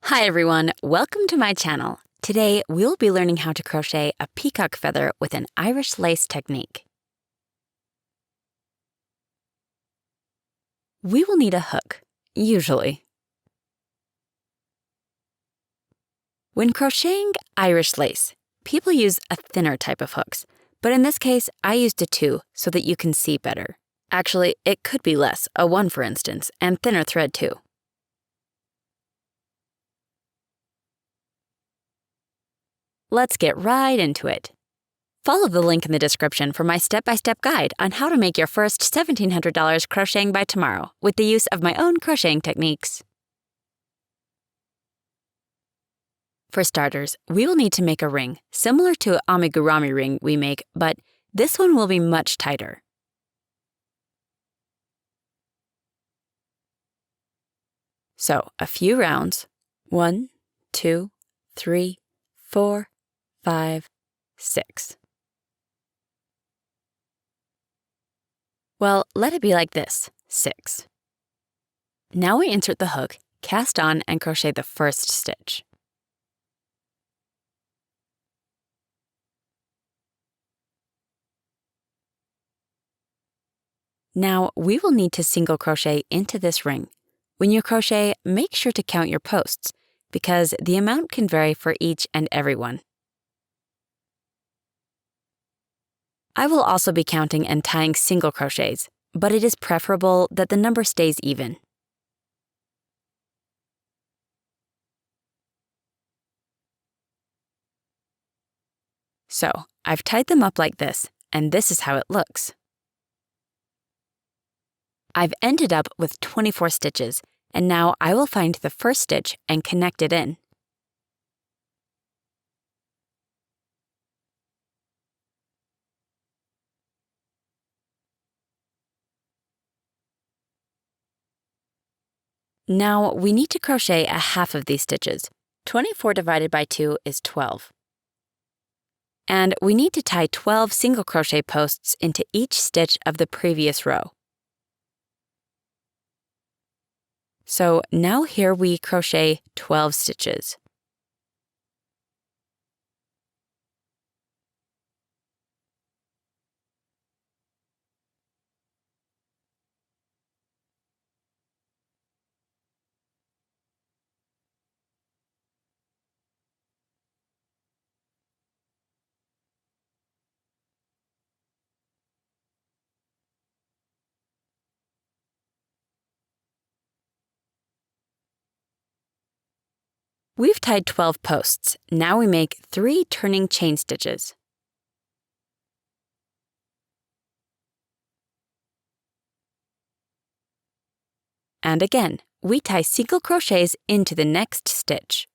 Hi everyone, welcome to my channel. Today we'll be learning how to crochet a peacock feather with an Irish lace technique. We will need a hook, usually. When crocheting Irish lace, people use a thinner type of hooks, but in this case I used a 2 so that you can see better. Actually, it could be less, a 1 for instance, and thinner thread too. Let's get right into it. Follow the link in the description for my step-by-step guide on how to make your first $1,700 crocheting by tomorrow with the use of my own crocheting techniques. For starters, we will need to make a ring, similar to an amigurumi ring we make, but this one will be much tighter. So, a few rounds. 1, 2, 3, 4, 5, 6. Well, let it be like this, 6. Now we insert the hook, cast on, and crochet the first stitch. Now we will need to single crochet into this ring. When you crochet, make sure to count your posts, because the amount can vary for each and every one. I will also be counting and tying single crochets, but it is preferable that the number stays even. So, I've tied them up like this, and this is how it looks. I've ended up with 24 stitches, and now I will find the first stitch and connect it in. Now we need to crochet a half of these stitches. 24 divided by 2 is 12. And we need to tie 12 single crochet posts into each stitch of the previous row. So now here we crochet 12 stitches. We've tied 12 posts. Now we make 3 turning chain stitches. And again, we tie single crochets into the next stitch.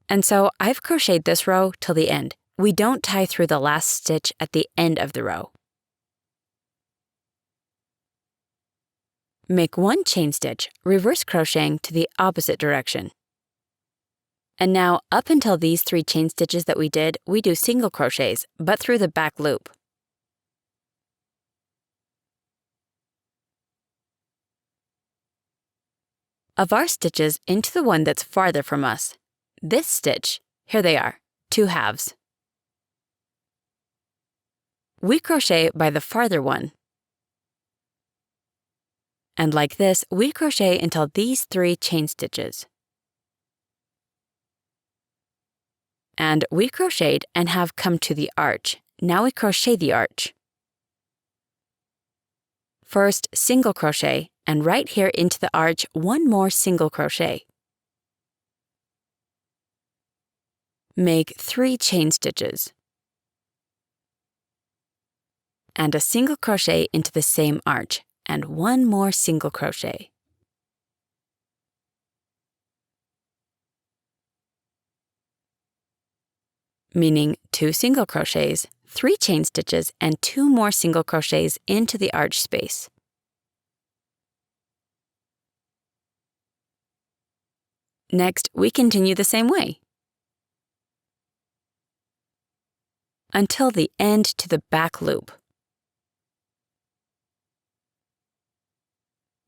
And so I've crocheted this row till the end. We don't tie through the last stitch at the end of the row. Make 1 chain stitch, reverse crocheting to the opposite direction. And now, up until these 3 chain stitches that we did, we do single crochets, but through the back loop. Of our stitches into the one that's farther from us, this stitch, here they are, 2 halves. We crochet by the farther one. And like this, we crochet until these 3 chain stitches. And we crocheted and have come to the arch. Now we crochet the arch. First, single crochet, and right here into the arch, 1 more single crochet. Make 3 chain stitches. And a single crochet into the same arch, and 1 more single crochet. Meaning 2 single crochets, 3 chain stitches, and 2 more single crochets into the arch space. Next, we continue the same way until the end to the back loop.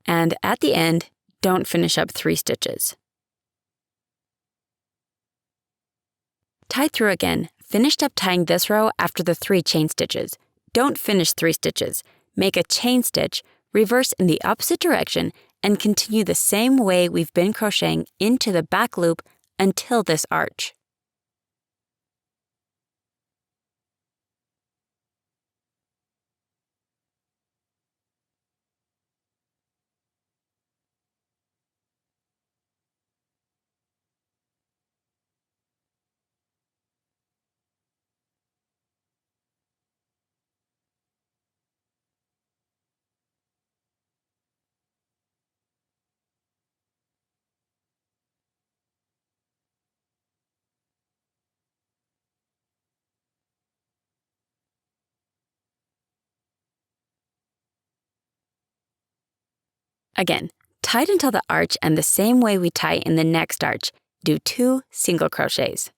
And at the end, don't finish up 3 stitches. Tie through again. Finished up tying this row after the 3 chain stitches. Don't finish 3 stitches. Make a chain stitch, reverse in the opposite direction, and continue the same way we've been crocheting into the back loop until this arch. Again, tied until the arch and the same way we tie in the next arch. Do 2 single crochets.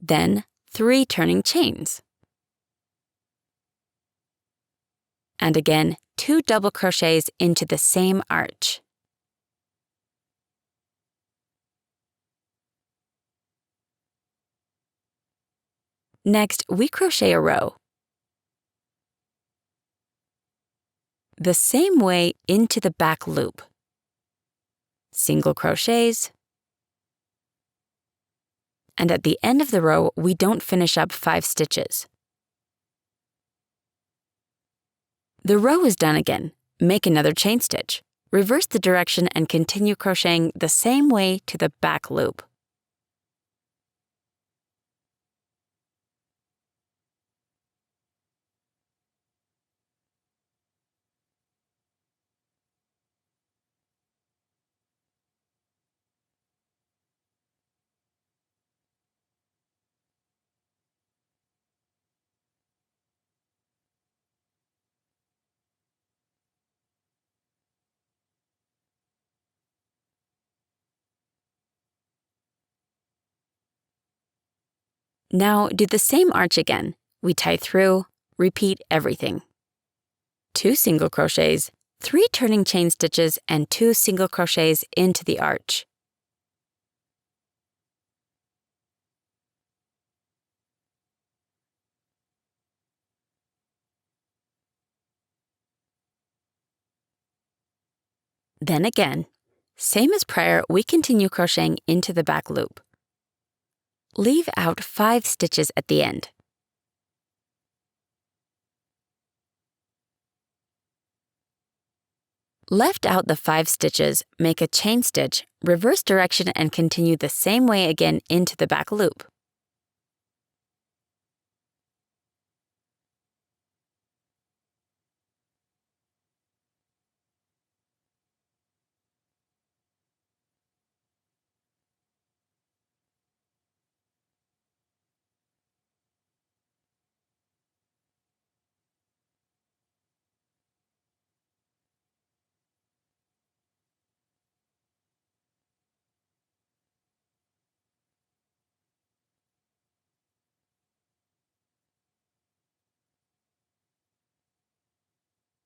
Then 3 turning chains. And again, 2 double crochets into the same arch. Next, we crochet a row. The same way into the back loop. Single crochets. And at the end of the row, we don't finish up 5 stitches. The row is done again. Make another chain stitch. Reverse the direction and continue crocheting the same way to the back loop. Now do the same arch again. We tie through, repeat everything. 2 single crochets, 3 turning chain stitches, and 2 single crochets into the arch. Then again, same as prior, we continue crocheting into the back loop. Leave out 5 stitches at the end. Left out the 5 stitches, make a chain stitch, reverse direction and continue the same way again into the back loop.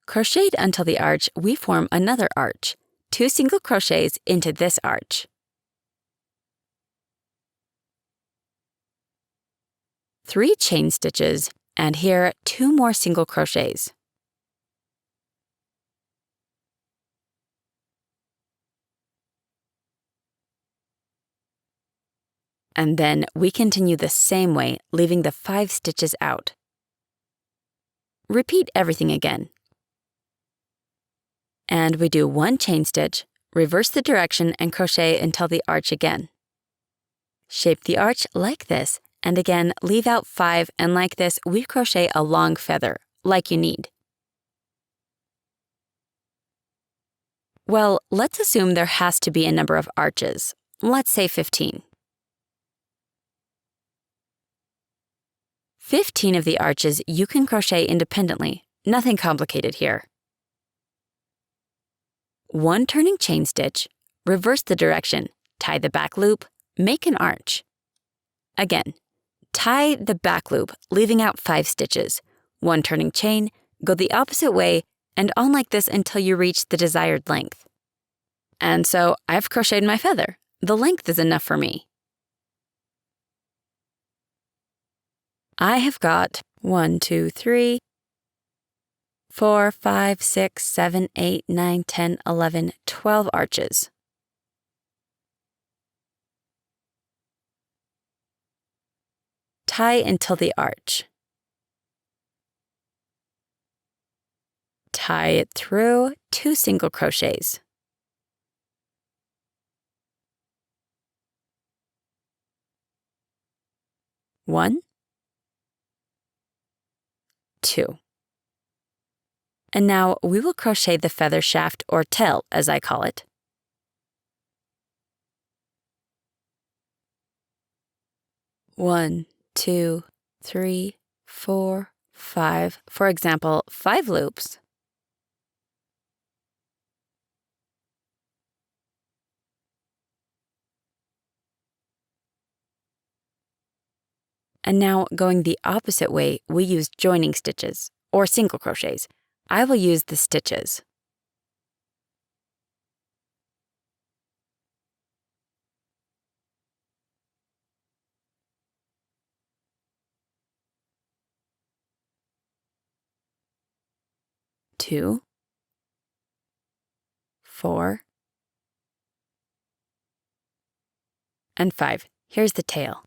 Crocheted until the arch, we form another arch. 2 single crochets into this arch. Three chain stitches, and here 2 more single crochets. And then we continue the same way, leaving the 5 stitches out. Repeat everything again. And we do 1 chain stitch, reverse the direction and crochet until the arch again. Shape the arch like this, and again leave out 5, and like this we crochet a long feather, like you need. Well, let's assume there has to be a number of arches. Let's say 15. 15 of the arches you can crochet independently, nothing complicated here. 1 turning chain stitch, reverse the direction, tie the back loop, make an arch. Again, tie the back loop, leaving out 5 stitches, 1 turning chain, go the opposite way, and on like this until you reach the desired length. And so I've crocheted my feather. The length is enough for me. I have got 1, 2, 3, 4, 5, 6, 7, 8, 9, 10, 11, 12 arches. Tie until the arch. Tie it through 2 single crochets. One, 2. And now we will crochet the feather shaft or tail, as I call it. One, 2, 3, 4, 5. For example, 5 loops. And now, going the opposite way, we use joining stitches, or single crochets. I will use the stitches. Two, 4, and 5. Here's the tail.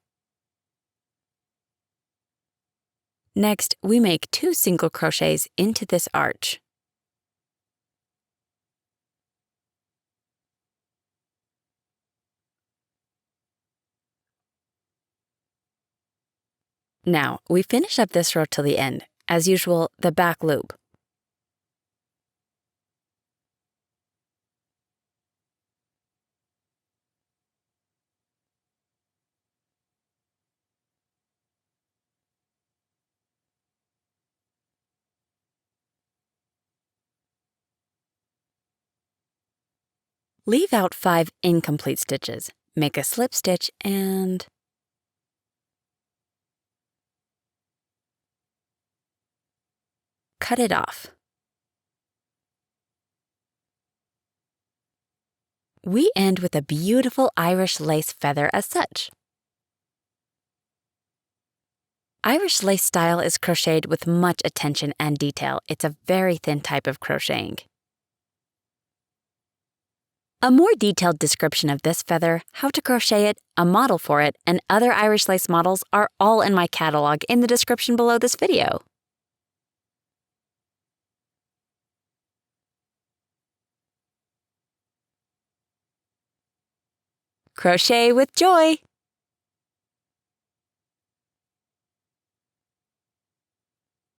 Next, we make 2 single crochets into this arch. Now, we finish up this row till the end. As usual, the back loop. Leave out 5 incomplete stitches. Make a slip stitch and cut it off. We end with a beautiful Irish lace feather as such. Irish lace style is crocheted with much attention and detail. It's a very thin type of crocheting. A more detailed description of this feather, how to crochet it, a model for it, and other Irish lace models are all in my catalog in the description below this video. Crochet with joy!